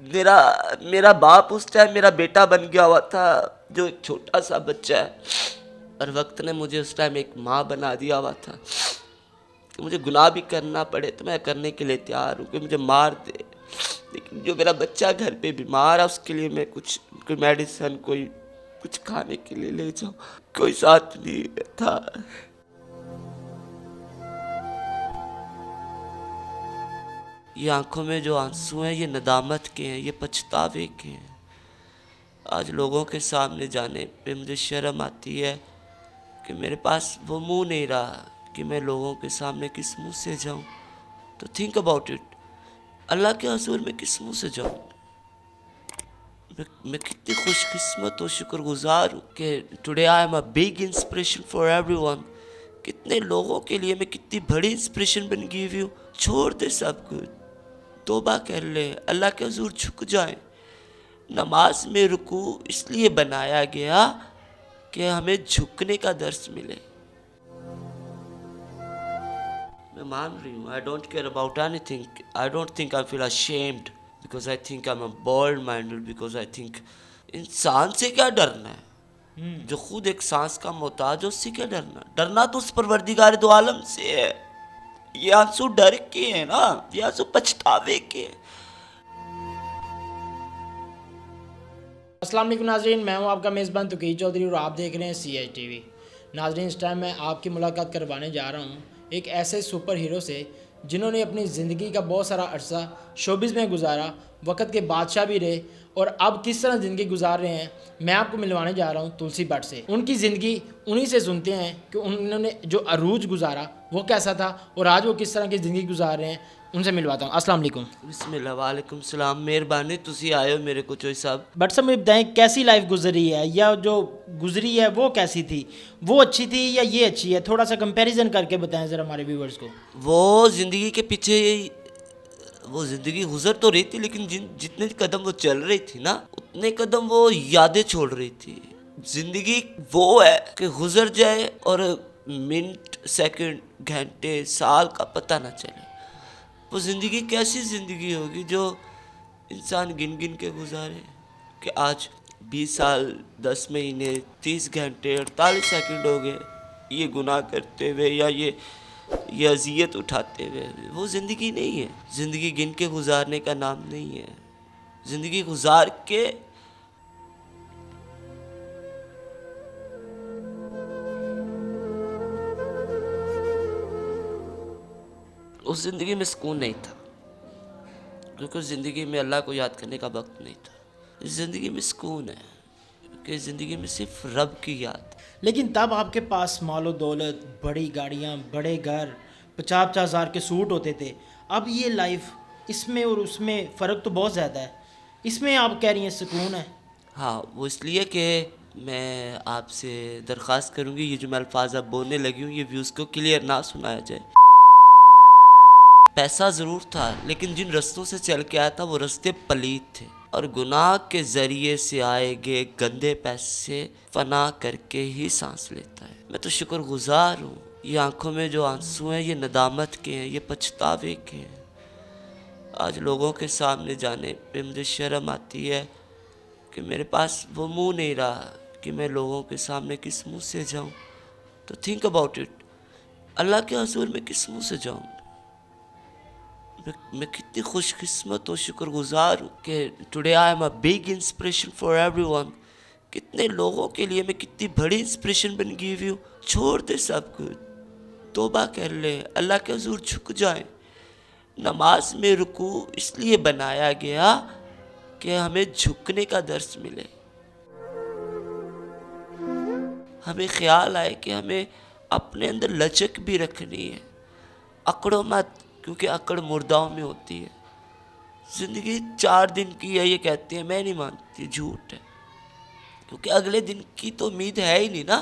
میرا میرا باپ اس ٹائم میرا بیٹا بن گیا ہوا تھا جو ایک چھوٹا سا بچہ ہے، اور وقت نے مجھے اس ٹائم ایک ماں بنا دیا ہوا تھا کہ مجھے گناہ بھی کرنا پڑے تو میں کرنے کے لیے تیار ہوں کہ مجھے مار دے، لیکن جو میرا بچہ گھر پہ بیمار ہے اس کے لیے میں کوئی میڈیسن، کوئی کچھ کھانے کے لیے لے جاؤں، کوئی ساتھ نہیں تھا۔ یہ آنکھوں میں جو آنسو ہیں یہ ندامت کے ہیں، یہ پچھتاوے کے ہیں۔ آج لوگوں کے سامنے جانے پہ مجھے شرم آتی ہے کہ میرے پاس وہ منہ نہیں رہا کہ میں لوگوں کے سامنے کس منہ سے جاؤں۔ تو تھنک اباؤٹ اٹ، اللہ کے حضور میں کس منہ سے جاؤں؟ میں کتنی خوش قسمت اور شکر گزار ہوں کہ today I am a big inspiration for every one. کتنے لوگوں کے لیے میں کتنی بڑی انسپریشن بن گئی ہوئی ہوں۔ چھوڑ دے سب کچھ، توبہ کر لے، اللہ کے حضور جھک جائیں۔ نماز میں رکوع اس لیے بنایا گیا کہ ہمیں جھکنے کا درس ملے۔ میں مان رہی ہوں، I don't care about anything. I don't think I feel ashamed because I think I'm a bold minded because I think انسان سے کیا ڈرنا ہے؟ جو خود ایک سانس کا محتاج ہے اس سے کیا ڈرنا؟ ڈرنا تو اس پروردگار دو عالم سے ہے۔ یہ آنسو ڈر کے ہیں نا، یہ آنسو پچھتاوے کے ہیں۔ السلام علیکم ناظرین، میں ہوں آپ کا میزبان توقیر چودھری اور آپ دیکھ رہے ہیں CI TV۔ ناظرین، اس ٹائم میں آپ کی ملاقات کروانے جا رہا ہوں ایک ایسے سپر ہیرو سے جنہوں نے اپنی زندگی کا بہت سارا عرصہ شوبز میں گزارا، وقت کے بادشاہ بھی رہے، اور اب کس طرح زندگی گزار رہے ہیں میں آپ کو ملوانے جا رہا ہوں تلسی بٹ سے۔ ان کی زندگی انہی سے سنتے ہیں کہ انہوں نے جو عروج گزارا وہ کیسا تھا اور آج وہ کس طرح کی زندگی گزار رہے ہیں۔ ان سے ملواتا ہوں۔ السلام علیکم۔ بسم اللہ، وعلیکم السلام، مہربانی تسی آئے ہو میرے کو چوئی صاحب۔ بٹ صاحب مجھے بتائیں کیسی لائف گزری ہے، یا جو گزری ہے وہ کیسی تھی؟ وہ اچھی تھی یا یہ اچھی ہے؟ تھوڑا سا کمپیریزن کر کے بتائیں ذرا ہمارے ویورز کو۔ وہ زندگی کے پیچھے وہ زندگی گزر تو رہی تھی، لیکن جتنے قدم وہ چل رہی تھی نا اتنے قدم وہ یادیں چھوڑ رہی تھی۔ زندگی وہ ہے کہ گزر جائے اور منٹ، سیکنڈ، گھنٹے، سال کا پتہ نہ چلے۔ وہ زندگی کیسی زندگی ہوگی جو انسان گن گن کے گزارے کہ آج 20 سال، 10 مہینے، 30 گھنٹے، 48 سیکنڈ ہو گئے یہ گناہ کرتے ہوئے یا یہ اذیت اٹھاتے ہوئے۔ وہ زندگی نہیں ہے، زندگی گن کے گزارنے کا نام نہیں ہے۔ زندگی گزار کے اس زندگی میں سکون نہیں تھا، کیونکہ زندگی میں اللہ کو یاد کرنے کا وقت نہیں تھا۔ اس زندگی میں سکون ہے کیونکہ زندگی میں صرف رب کی یاد۔ لیکن تب آپ کے پاس مال و دولت، بڑی گاڑیاں، بڑے گھر، 50-50 ہزار کے سوٹ ہوتے تھے۔ اب یہ لائف، اس میں اور اس میں فرق تو بہت زیادہ ہے۔ اس میں آپ کہہ رہی ہیں سکون ہے؟ ہاں، وہ اس لیے کہ میں آپ سے درخواست کروں گی یہ جو میں الفاظ اب بولنے لگی ہوں یہ ویوز کو کلیئر نہ سنایا جائے۔ پیسہ ضرور تھا لیکن جن رستوں سے چل کے آیا تھا وہ رستے پلید تھے، اور گناہ کے ذریعے سے آئے گئے گندے پیسے فنا کر کے ہی سانس لیتا ہے۔ میں تو شکر گزار ہوں، یہ آنکھوں میں جو آنسو ہیں یہ ندامت کے ہیں، یہ پچھتاوے کے ہیں۔ آج لوگوں کے سامنے جانے پہ مجھے شرم آتی ہے کہ میرے پاس وہ منہ نہیں رہا کہ میں لوگوں کے سامنے کس منہ سے جاؤں۔ تو تھنک اباؤٹ اٹ، اللہ کے حضور میں کس منہ سے جاؤں؟ میں کتنی خوش قسمت اور شکر گزار ہوں کہ today I am a big inspiration for every one. کتنے لوگوں کے لیے میں کتنی بڑی انسپریشن بن گئی ہوئی ہوں۔ چھوڑ دے سب کچھ، توبہ کر لے، اللہ کے حضور جھک جائیں۔ نماز میں رکوع اس لیے بنایا گیا کہ ہمیں جھکنے کا درس ملے۔ ہمیں خیال آئے کہ ہمیں اپنے اندر لچک بھی رکھنی ہے۔ اکڑو مت، کیونکہ اکڑ مرداؤں میں ہوتی ہے۔ زندگی 4 دن کی ہے یہ کہتے ہیں، میں نہیں مانتی، جھوٹ ہے، کیونکہ اگلے دن کی تو امید ہے ہی نہیں نا۔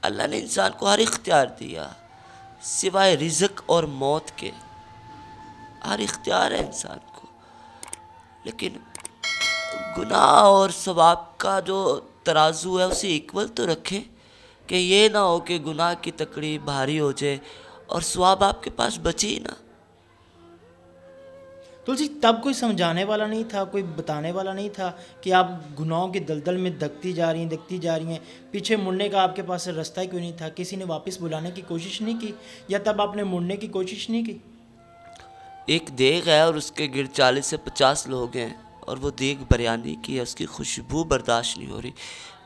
اللہ نے انسان کو ہر اختیار دیا سوائے رزق اور موت کے، ہر اختیار ہے انسان کو، لیکن گناہ اور ثواب کا جو ترازو ہے اسے ایکول تو رکھیں کہ یہ نہ ہو کہ گناہ کی تکڑی بھاری ہو جائے اور ثواب آپ کے پاس بچے ہی نہ۔ तुलसी तब कोई समझाने वाला नहीं था, कोई बताने वाला नहीं था कि आप गुनाहों की दलदल में दबती जा रही हैं, पीछे मुड़ने का आपके पास रास्ता ही क्यों नहीं था? किसी ने वापस बुलाने की कोशिश नहीं की, या तब आपने मुड़ने की कोशिश नहीं की? एक देग है और उसके गिर्द 40 से 50 लोग हैं, और वो देग बिरयानी की है, उसकी खुशबू बर्दाश्त नहीं हो रही।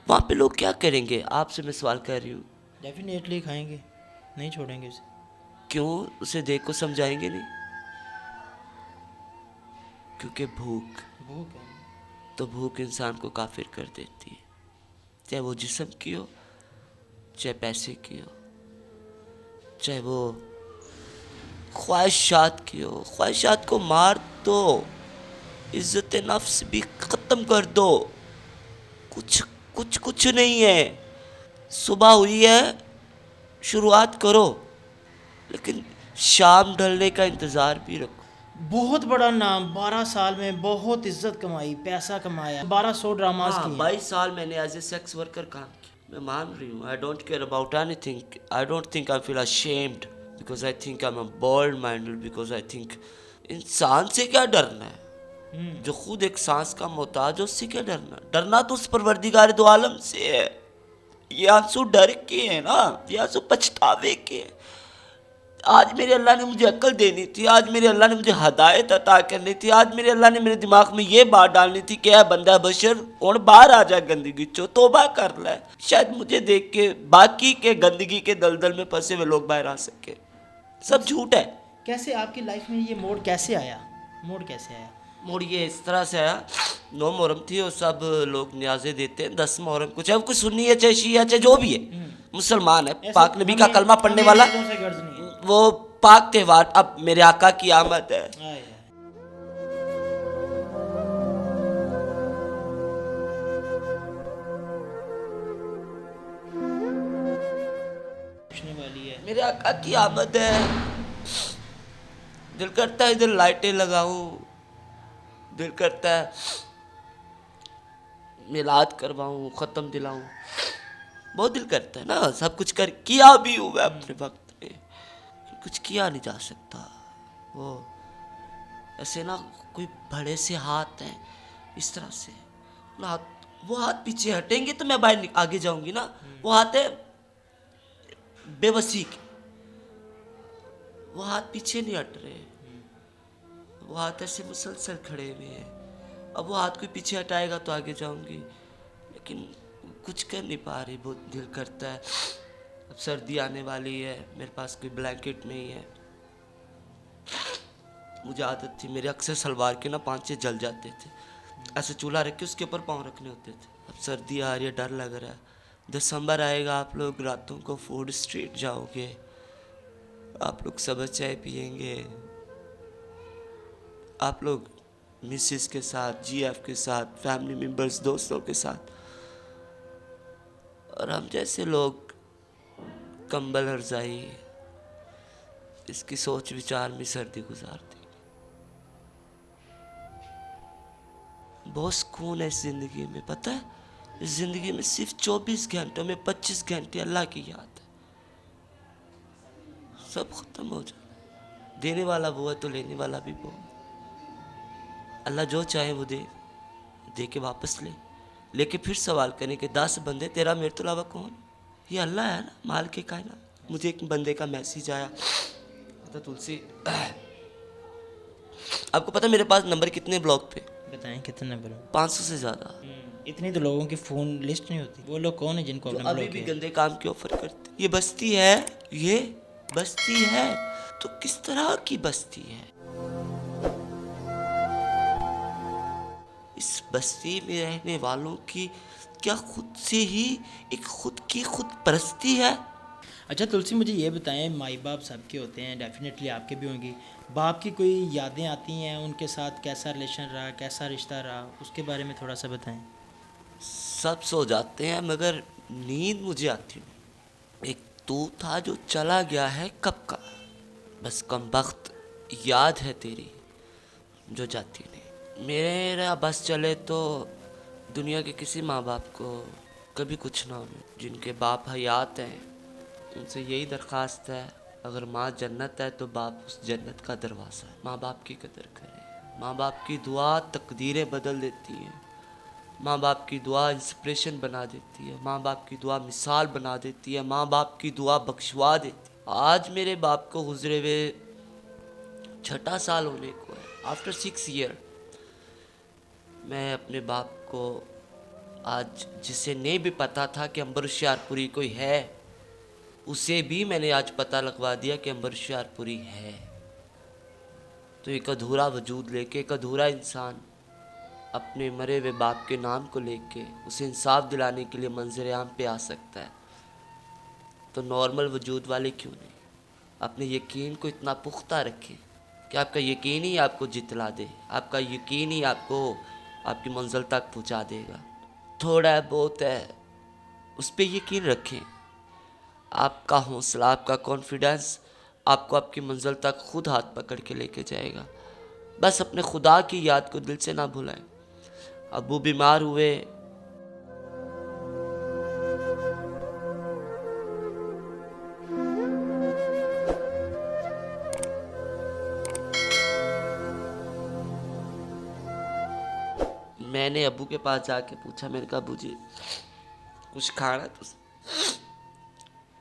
वहाँ पे लोग क्या करेंगे? आपसे मैं सवाल कर रही हूँ। डेफिनेटली खाएंगे, नहीं छोड़ेंगे उसे। क्यों उसे देग को समझाएंगे नहीं? क्योंकि भूख है। तो भूख इंसान को काफिर कर देती है, चाहे वो जिस्म की हो, चाहे पैसे की हो, चाहे वो ख्वाहिशात की हो। ख्वाहिशात को मार दो, इज्जत नफ्स भी ख़त्म कर दो। कुछ नहीं है। सुबह हुई है, शुरुआत करो, लेकिन शाम ढलने का इंतज़ार भी रखो। बहुत बड़ा नाम, 12 साल में बहुत इज्जत कमाई, पैसा कमाया, 1200 ड्रामास हाँ, किए। 22 साल मैंने एज ए सेक्स वर्कर काम किया। मैं मान रही हूँ, I don't care about anything. I don't think I feel ashamed because I think I am bold minded, because I think इंसान से क्या डरना है? जो खुद एक सांस का मोहताज है, उससे क्या डरना? डरना तो उस परवरदिगार दो आलम से है। ये आंसू डर के है ना, ये आंसू पछतावे के है। आज मेरे अल्लाह ने मुझे अक्ल देनी थी, आज मेरे अल्लाह ने मुझे हदायत अता करनी थी, आज मेरे अल्लाह ने मेरे दिमाग में ये बात डालनी थी कि ऐ बंदा बशर और बाहर आ जा गंदगी चो, तौबा कर ले। शायद मुझे देख के बाकी के गंदगी के दलदल में फंसे हुए लोग बाहर आ सके। सब झूठ है। कैसे आपकी लाइफ में ये मोड़ कैसे आया? मोड़ ये इस तरह से आया, 9 मुहर्रम थी और सब लोग न्याज़े देते हैं 10 मुहर्रम को, चाहे कोई सुन्नी है, चाहे शिया, चाहे जो भी है, मुसलमान है, पाक नबी का कलमा पढ़ने वाला, वो पाक त्यौहार। अब मेरे आका की आमद है। मेरे आका की आमद है। दिल करता है इधर लाइटें लगाऊं, दिल करता है मिलाद करवाऊं, ख़त्म दिलाऊं, बहुत दिल करता है ना। सब कुछ कर किया भी हूँ मैं अपने वक्त में, कुछ किया नहीं जा सकता। वो ऐसे ना कोई बड़े से हाथ हैं, इस तरह से वो हाथ पीछे हटेंगे तो मैं बाहर आगे जाऊंगी ना। वो हाथ है बेबसी के, वो हाथ पीछे नहीं हट रहे, वो हाथ ऐसे मुसलसल खड़े हुए हैं। अब वो हाथ कोई पीछे हटाएगा तो आगे जाऊंगी, लेकिन कुछ कर नहीं पा रही। बहुत दिल करता है। अब सर्दी आने वाली है, मेरे पास कोई ब्लैंकेट नहीं है। मुझे आदत थी, मेरे अक्सर सलवार के ना पांचे जल जाते थे, ऐसे चूल्हा रख के उसके ऊपर पाँव रखने होते थे। अब सर्दी आ रही है, डर लग रहा है। दिसंबर आएगा, आप लोग रातों को फूड स्ट्रीट जाओगे, आप लोग सबज चाय पियेंगे, आप लोग मिसेस के साथ, जीएफ के साथ, फैमिली मेंबर्स, दोस्तों के साथ, और हम जैसे लोग कंबल रजाई इसकी सोच विचार में सर्दी गुजारती। बहुत सुकून है इस जिंदगी में, पता है? इस जिंदगी में सिर्फ 24 घंटों में 25 घंटे अल्लाह की याद है। सब खत्म हो जाए। देने वाला वो है तो लेने वाला भी वो है। अल्लाह जो चाहे वो दे के वापस लेके फिर सवाल करें कि 10 बंदे तेरा मेरे तो अलावा कौन? ये अल्लाह है ना, माल के कायनात। मुझे एक बंदे का मैसेज आया, तो तुलसी आपको पता मेरे पास नंबर कितने ब्लॉक पे? बताएं कितने नंबर? 500 से ज़्यादा। इतनी तो लोगों की फ़ोन लिस्ट नहीं होती। वो लोग कौन है जिनको आपने अभी भी गंदे काम की ऑफर करते? ये बस्ती है तो किस तरह की बस्ती है? इस बस्ती में रहने वालों की क्या खुद से ही एक खुद की खुद परस्ती है? अच्छा तुलसी, मुझे ये बताएं, माई बाप सबके होते हैं, डेफिनेटली आपके भी होंगी। बाप की कोई यादें आती हैं? उनके साथ कैसा रिलेशन रहा, कैसा रिश्ता रहा, उसके बारे में थोड़ा सा बताएं। सब सो जाते हैं मगर नींद मुझे आती नहीं। एक तू था जो चला गया है कब का, बस कमबख्त याद है तेरी जो जाती नहीं। मेरा बस चले तो दुनिया के किसी माँ बाप को कभी कुछ ना हो। जिनके बाप हयात हैं उनसे यही दरख्वास्त है, अगर माँ जन्नत है तो बाप उस जन्नत का दरवाज़ा है। माँ बाप की कदर करें, माँ बाप की दुआ तकदीरें बदल देती है, माँ बाप की दुआ इंस्पिरेशन बना देती है, माँ बाप की दुआ मिसाल बना देती है, माँ बाप की दुआ बख्शवा देती है। आज मेरे बाप को गुजरे हुए 6 साल होने को है। आफ्टर 6 ईयर मैं अपने बाप को, आज जिसे नहीं भी पता था कि अंबर होशियारपुरी कोई है, उसे भी मैंने आज पता लगवा दिया कि अंबर होशियारपुरी है। तो एक अधूरा वजूद लेके, एक अधूरा इंसान अपने मरे हुए बाप के नाम को लेके उसे इंसाफ दिलाने के लिए मंजर आम पे आ सकता है, तो नॉर्मल वजूद वाले क्यों नहीं? अपने यकीन को इतना पुख्ता रखें कि आपका यकीन ही आपको जितला दे, आपका यकीन ही आपको आपकी मंजिल तक पहुंचा देगा। थोड़ा है बहुत है, उस पर यकीन रखें। आपका हौसला, आपका कॉन्फिडेंस आपको आपकी मंजिल तक खुद हाथ पकड़ के लेके जाएगा। बस अपने खुदा की याद को दिल से ना भुलाएं। अब्बू बीमार हुए, मैंने अब्बू के पास जाके पूछा, मैंने कहा अब्बू जी कुछ खाना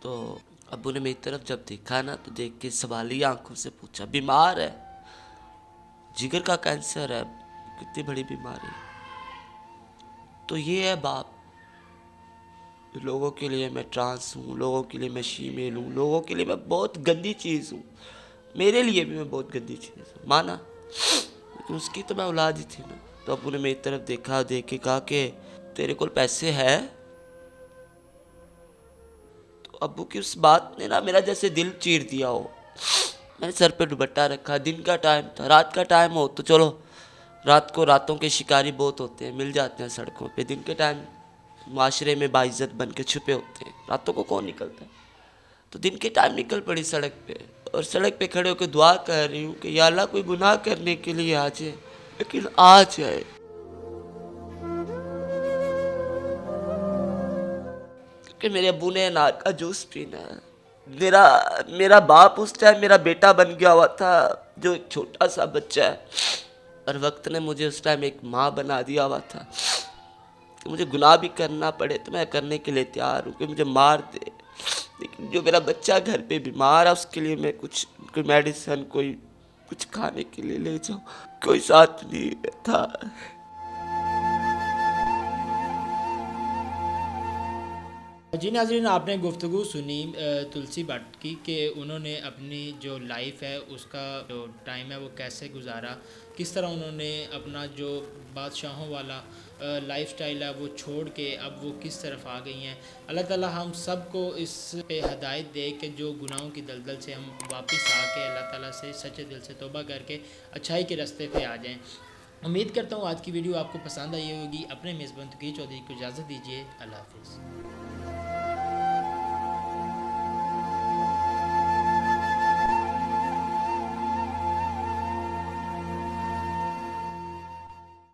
तो अब्बू ने मेरी तरफ जब देखा ना, तो देख के सवालिया आंखों से पूछा, बीमार है, जिगर का कैंसर है, कितनी बड़ी बीमारी। तो ये है बाप। लोगों के लिए मैं ट्रांस हूँ, लोगों के लिए मैं शीमेल हूँ, लोगों के लिए मैं बहुत गंदी चीज़ हूँ, मेरे लिए भी मैं बहुत गंदी चीज़ हूँ, माना, लेकिन उसकी तो मैं औलाद ही थी ना। तो अब्बू ने मेरी तरफ देखा, देख के कहा कि तेरे को पैसे है? तो अब्बू की उस बात ने ना मेरा जैसे दिल चीर दिया हो। मैंने सर पे दुपट्टा रखा, दिन का टाइम था, रात का टाइम हो तो चलो, रात को रातों के शिकारी बहुत होते हैं, मिल जाते हैं सड़कों पे। दिन के टाइम माशरे में बाइज्जत बन के छुपे होते हैं, रातों को कौन निकलता है। तो दिन के टाइम निकल पड़ी सड़क पे, और सड़क पे खड़े होकर दुआ कर रही हूँ कि या अल्लाह कोई गुनाह करने के लिए आ जाए, लेकिन आ जाए। कि मेरे अब्बू ने अनार का जूस पीना है। मेरा बाप उस टाइम मेरा बेटा बन गया हुआ था, जो एक छोटा सा बच्चा है, और वक्त ने मुझे उस टाइम एक माँ बना दिया हुआ था कि मुझे गुनाह भी करना पड़े तो मैं करने के लिए तैयार हूँ, कि मुझे मार दे, लेकिन जो मेरा बच्चा घर पे बीमार है उसके लिए मैं कोई मेडिसिन, कोई कुछ खाने के लिए ले जाऊँ, कोई साथ नहीं था। जी नाज़रीन, आपने गुफ्तगू सुनी तुलसी भट्ट की कि उन्होंने अपनी जो लाइफ है उसका जो टाइम है वो कैसे गुजारा, किस तरह उन्होंने अपना जो बादशाहों वाला लाइफ स्टाइल है वो छोड़ के अब वो किस तरफ आ गई हैं। अल्लाह ताला हम सब को इस पे हदायत दे कि जो गुनाहों की दलदल से हम वापस आके अल्लाह ताला से सच्चे दिल से तौबा करके अच्छाई के रास्ते पे आ जाएं। उम्मीद करता हूँ आज की वीडियो आपको पसंद आई होगी। अपने मेज़बान तकीय चौधरी को इजाज़त दीजिए। अल्लाह हाफ़िज़।